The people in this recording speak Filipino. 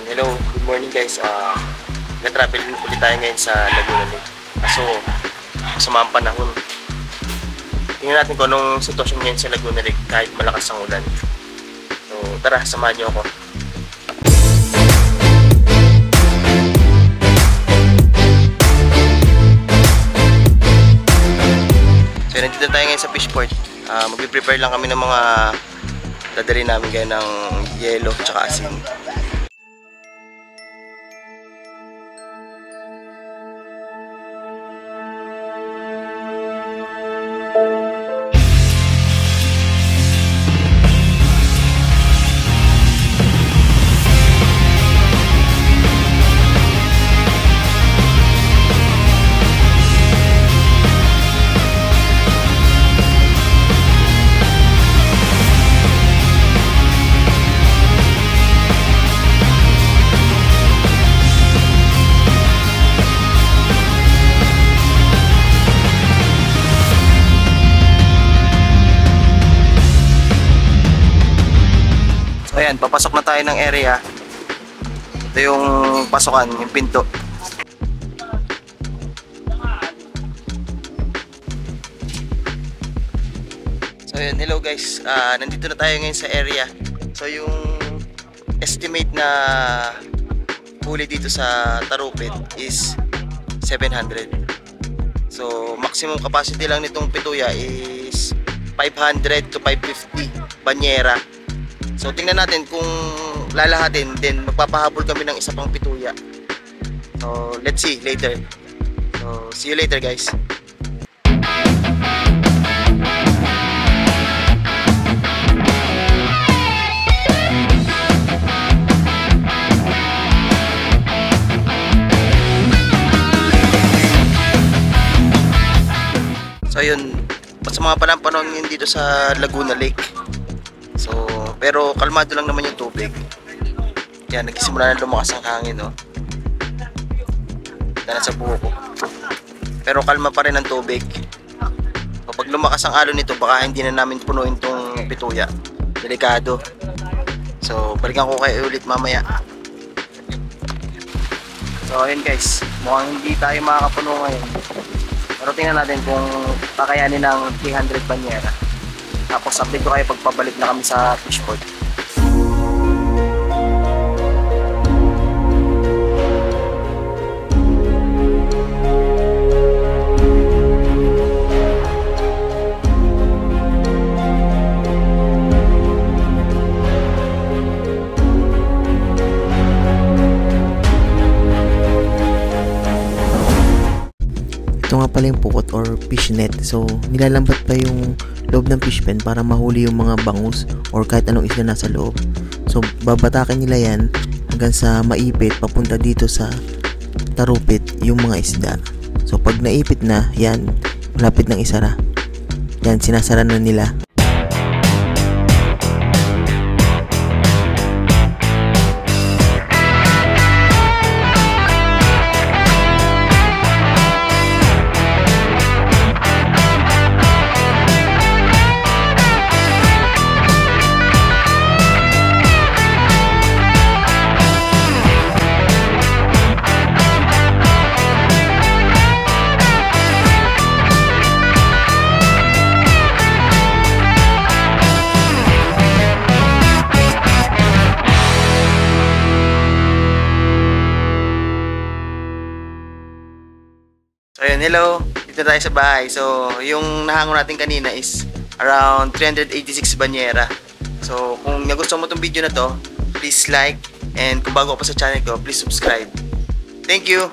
Ayan, hello, good morning guys. Nag-travel ulit tayo ngayon sa Laguna Lake. Kaso, masama ang panahon. Tingnan natin kung anong sitwasyon ngayon sa Laguna Lake kahit malakas ang ulan. So, tara, samahan niyo ako. So, nandito tayo ngayon sa fishport. Magpiprepare lang kami ng mga dadali namin gaya ng yelo at asin. Ayan, papasok na tayo ng area. Ito yung pasokan, yung pinto. So ayan, hello guys. Nandito na tayo ngayon sa area. So yung estimate na huli dito sa Tarupit is 700. So maximum capacity lang nitong pituya is 500 to 550 banyera. So tingnan natin kung lalahatin, then magpapahabol kami ng isa pang pituya. So let's see later. So see you later guys. So yun, sa mga panahon yun dito sa Laguna Lake. So, pero kalmado lang naman yung tubig. Kaya nagsisimula na lumakas ang hangin, no? Dahil sa buho ko. Pero kalma pa rin ang tubig. Kapag lumakas ang alon nito, baka hindi na namin punuin tong pituya. Delikado. So, balikan ko kayo ulit mamaya. So, ayun guys. Mukhang hindi tayo makakapuno ngayon. Pero tingnan natin kung kakayanin ng 300 banyera. Tapos update ko kayo pagpabalik na kami sa fishport. Ito nga pala yung pukot or fish net. So nilalambat pa yung loob ng fish pen para mahuli yung mga bangus or kahit anong isda nasa loob. So babatakin nila yan hanggang sa maipit papunta dito sa Tarupit yung mga isda. So pag naipit na yan, malapit ng isara. Yan, sinasara na nila. So ayun, hello. Dito tayo sa bahay. So yung nahango natin kanina is around 386 banyera. So kung nagustuhan mo tong video na to, please like, and kung bago ka pa sa channel ko, please subscribe. Thank you!